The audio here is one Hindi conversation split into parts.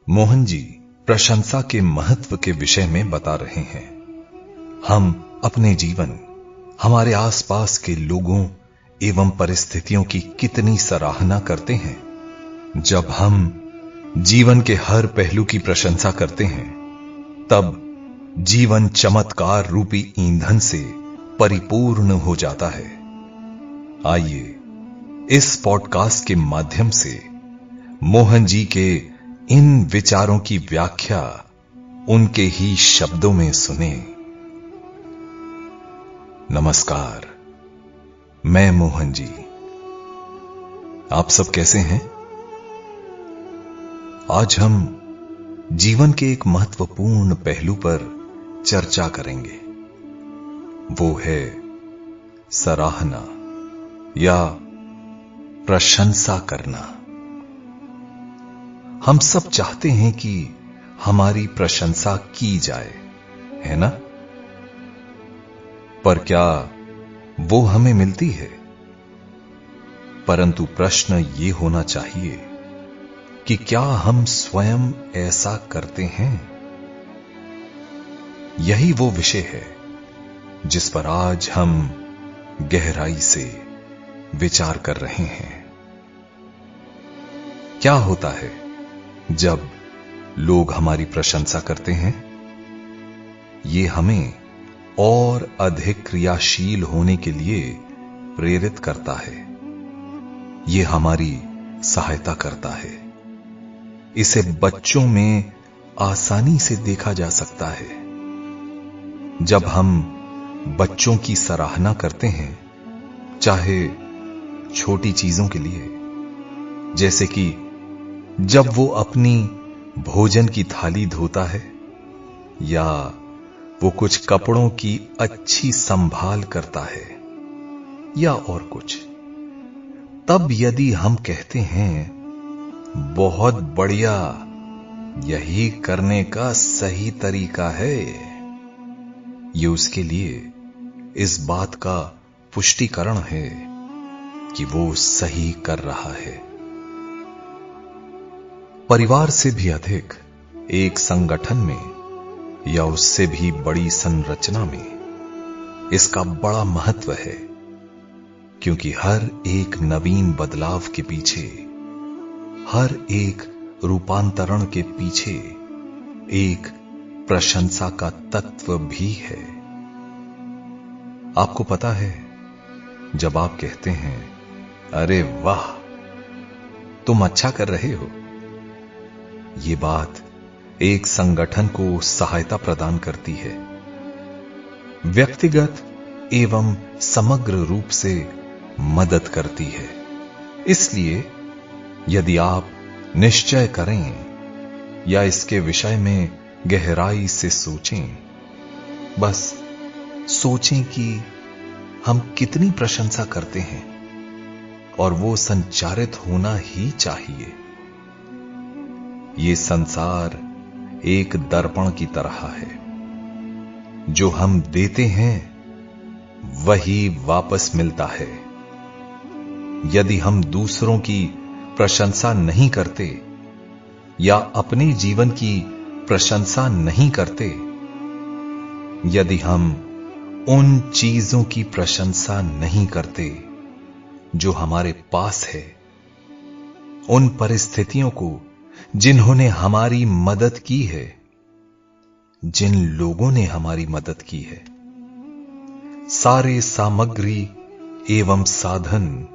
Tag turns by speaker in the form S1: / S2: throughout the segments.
S1: मोहन जी प्रशंसा के महत्व के विषय में बता रहे हैं। हम अपने जीवन, हमारे आसपास के लोगों एवं परिस्थितियों की कितनी सराहना करते हैं। जब हम जीवन के हर पहलू की प्रशंसा करते हैं, तब जीवन चमत्कार रूपी ईंधन से परिपूर्ण हो जाता है। आइए इस पॉडकास्ट के माध्यम से मोहन जी के इन विचारों की व्याख्या उनके ही शब्दों में सुने। नमस्कार, मैं मोहन जी। आप सब कैसे हैं? आज हम जीवन के एक महत्वपूर्ण पहलू पर चर्चा करेंगे। वो है सराहना या प्रशंसा करना। हम सब चाहते हैं कि हमारी प्रशंसा की जाए, है ना? पर क्या वो हमें मिलती है? परंतु प्रश्न ये होना चाहिए कि क्या हम स्वयं ऐसा करते हैं? यही वो विषय है जिस पर आज हम गहराई से विचार कर रहे हैं। क्या होता है जब लोग हमारी प्रशंसा करते हैं? ये हमें और अधिक क्रियाशील होने के लिए प्रेरित करता है। ये हमारी सहायता करता है। इसे बच्चों में आसानी से देखा जा सकता है। जब हम बच्चों की सराहना करते हैं, चाहे छोटी चीजों के लिए, जैसे कि जब वो अपनी भोजन की थाली धोता है या वो कुछ कपड़ों की अच्छी संभाल करता है या और कुछ, तब यदि हम कहते हैं बहुत बढ़िया, यही करने का सही तरीका है, ये उसके लिए इस बात का पुष्टिकरण है कि वो सही कर रहा है। परिवार से भी अधिक एक संगठन में या उससे भी बड़ी संरचना में इसका बड़ा महत्व है, क्योंकि हर एक नवीन बदलाव के पीछे, हर एक रूपांतरण के पीछे एक प्रशंसा का तत्व भी है। आपको पता है, जब आप कहते हैं अरे वाह, तुम अच्छा कर रहे हो, ये बात एक संगठन को सहायता प्रदान करती है, व्यक्तिगत एवं समग्र रूप से मदद करती है। इसलिए यदि आप निश्चय करें या इसके विषय में गहराई से सोचें, बस सोचें कि हम कितनी प्रशंसा करते हैं, और वो संचारित होना ही चाहिए। ये संसार एक दर्पण की तरह है। जो हम देते हैं वही वापस मिलता है। यदि हम दूसरों की प्रशंसा नहीं करते या अपने जीवन की प्रशंसा नहीं करते, यदि हम उन चीजों की प्रशंसा नहीं करते जो हमारे पास है, उन परिस्थितियों को जिन्होंने हमारी मदद की है, जिन लोगों ने हमारी मदद की है, सारे सामग्री एवं साधन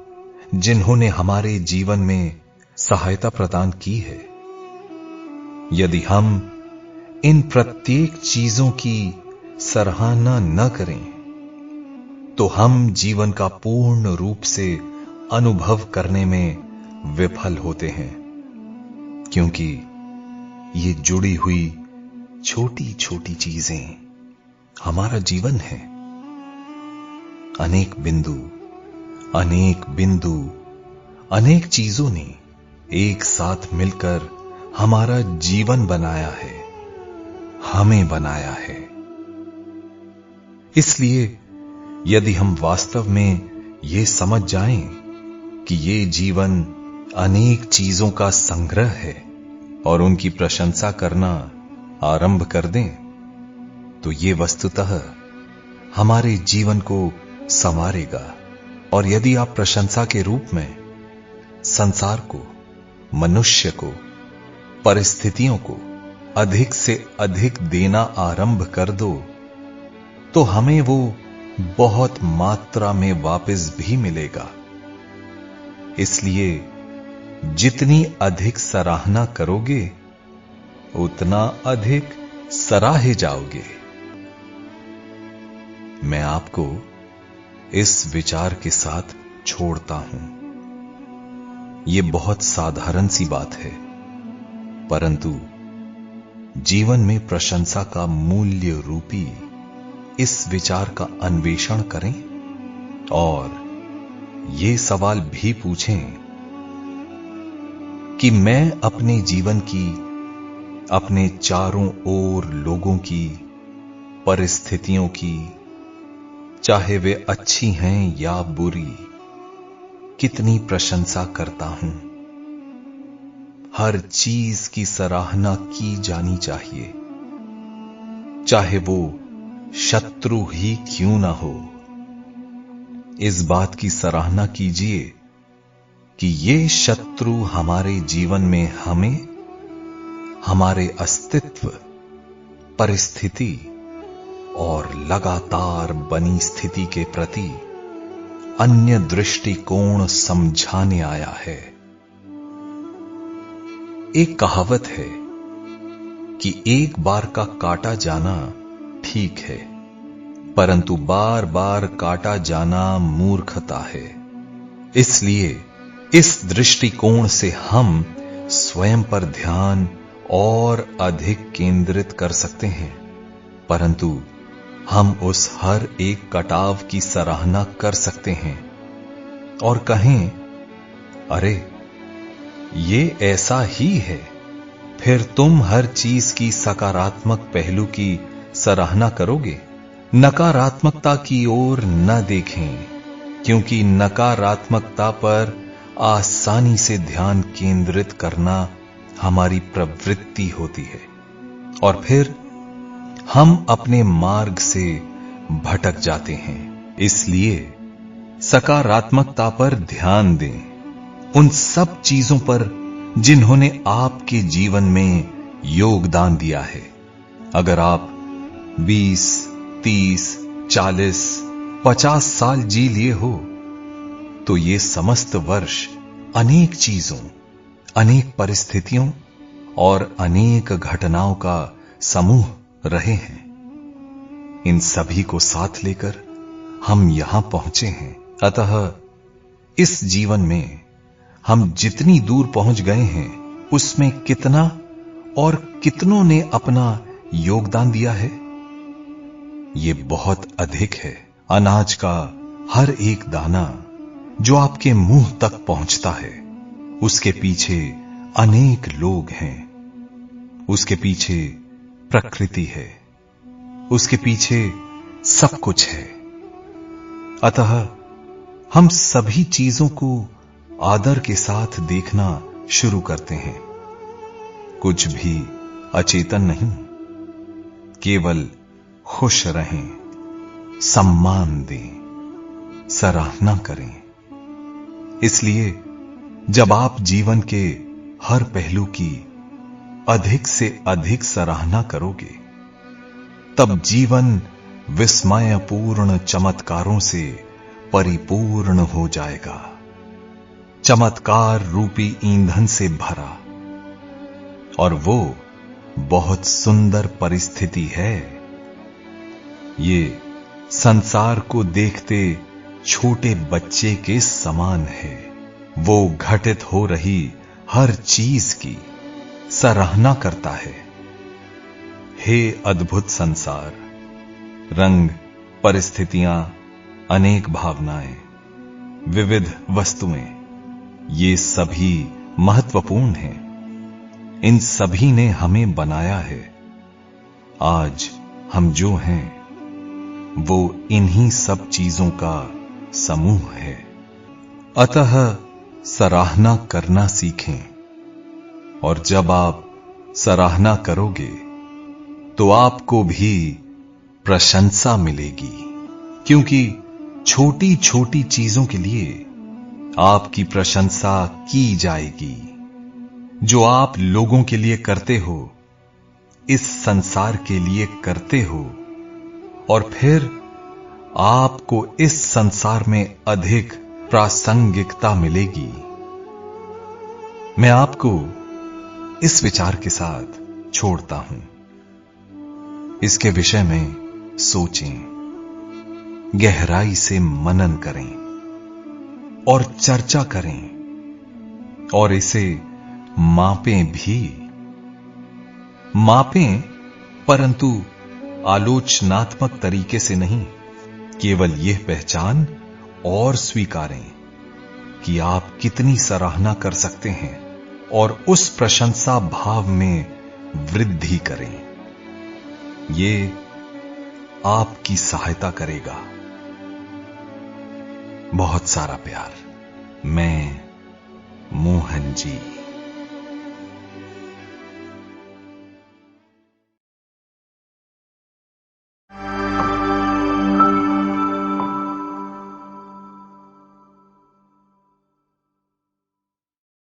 S1: जिन्होंने हमारे जीवन में सहायता प्रदान की है, यदि हम इन प्रत्येक चीजों की सराहना न करें, तो हम जीवन का पूर्ण रूप से अनुभव करने में विफल होते हैं, क्योंकि ये जुड़ी हुई छोटी छोटी चीजें हमारा जीवन है। अनेक बिंदु, अनेक चीजों ने एक साथ मिलकर हमारा जीवन बनाया है, हमें बनाया है। इसलिए यदि हम वास्तव में ये समझ जाएं कि ये जीवन अनेक चीजों का संग्रह है, और उनकी प्रशंसा करना आरंभ कर दें, तो ये वस्तुतः हमारे जीवन को संवारेगा। और यदि आप प्रशंसा के रूप में संसार को, मनुष्य को, परिस्थितियों को अधिक से अधिक देना आरंभ कर दो, तो हमें वो बहुत मात्रा में वापस भी मिलेगा। इसलिए जितनी अधिक सराहना करोगे, उतना अधिक सराहे जाओगे। मैं आपको इस विचार के साथ छोड़ता हूं। यह बहुत साधारण सी बात है, परंतु जीवन में प्रशंसा का मूल्य रूपी इस विचार का अन्वेषण करें और ये सवाल भी पूछें कि मैं अपने जीवन की, अपने चारों ओर लोगों की, परिस्थितियों की, चाहे वे अच्छी हैं या बुरी, कितनी प्रशंसा करता हूं। हर चीज की सराहना की जानी चाहिए, चाहे वो शत्रु ही क्यों ना हो। इस बात की सराहना कीजिए कि ये शत्रु हमारे जीवन में हमें, हमारे अस्तित्व, परिस्थिति और लगातार बनी स्थिति के प्रति अन्य दृष्टिकोण समझाने आया है। एक कहावत है कि एक बार का काटा जाना ठीक है, परंतु बार बार काटा जाना मूर्खता है। इसलिए इस दृष्टिकोण से हम स्वयं पर ध्यान और अधिक केंद्रित कर सकते हैं, परंतु हम उस हर एक कटाव की सराहना कर सकते हैं और कहें, अरे ये ऐसा ही है। फिर तुम हर चीज की सकारात्मक पहलू की सराहना करोगे, नकारात्मकता की ओर न देखें, क्योंकि नकारात्मकता पर आसानी से ध्यान केंद्रित करना हमारी प्रवृत्ति होती है और फिर हम अपने मार्ग से भटक जाते हैं। इसलिए सकारात्मकता पर ध्यान दें, उन सब चीजों पर जिन्होंने आपके जीवन में योगदान दिया है। अगर आप 20, 30, 40, 50 साल जी लिए हो, तो ये समस्त वर्ष अनेक चीजों, अनेक परिस्थितियों और अनेक घटनाओं का समूह रहे हैं। इन सभी को साथ लेकर हम यहां पहुंचे हैं। अतः इस जीवन में हम जितनी दूर पहुंच गए हैं, उसमें कितना और कितनों ने अपना योगदान दिया है, ये बहुत अधिक है। अनाज का हर एक दाना जो आपके मुंह तक पहुंचता है, उसके पीछे अनेक लोग हैं, उसके पीछे प्रकृति है, उसके पीछे सब कुछ है। अतः हम सभी चीजों को आदर के साथ देखना शुरू करते हैं। कुछ भी अचेतन नहीं, केवल खुश रहें, सम्मान दें, सराहना करें। इसलिए जब आप जीवन के हर पहलू की अधिक से अधिक सराहना करोगे, तब जीवन विस्मयपूर्ण चमत्कारों से परिपूर्ण हो जाएगा, चमत्कार रूपी ईंधन से भरा। और वो बहुत सुंदर परिस्थिति है। ये संसार को देखते छोटे बच्चे के समान है। वो घटित हो रही हर चीज की सराहना करता है। हे अद्भुत संसार, रंग, परिस्थितियां, अनेक भावनाएं, विविध वस्तुएं, ये सभी महत्वपूर्ण हैं। इन सभी ने हमें बनाया है। आज हम जो हैं, वो इन्हीं सब चीजों का समूह है। अतः सराहना करना सीखें, और जब आप सराहना करोगे तो आपको भी प्रशंसा मिलेगी, क्योंकि छोटी छोटी चीजों के लिए आपकी प्रशंसा की जाएगी। जो आप लोगों के लिए करते हो, इस संसार के लिए करते हो, और फिर आपको इस संसार में अधिक प्रासंगिकता मिलेगी। मैं आपको इस विचार के साथ छोड़ता हूं। इसके विषय में सोचें, गहराई से मनन करें और चर्चा करें, और इसे मापें भी। मापें, परंतु आलोचनात्मक तरीके से नहीं, केवल यह पहचान और स्वीकारें कि आप कितनी सराहना कर सकते हैं, और उस प्रशंसा भाव में वृद्धि करें। ये आपकी सहायता करेगा। बहुत सारा प्यार। मैं मोहन जी।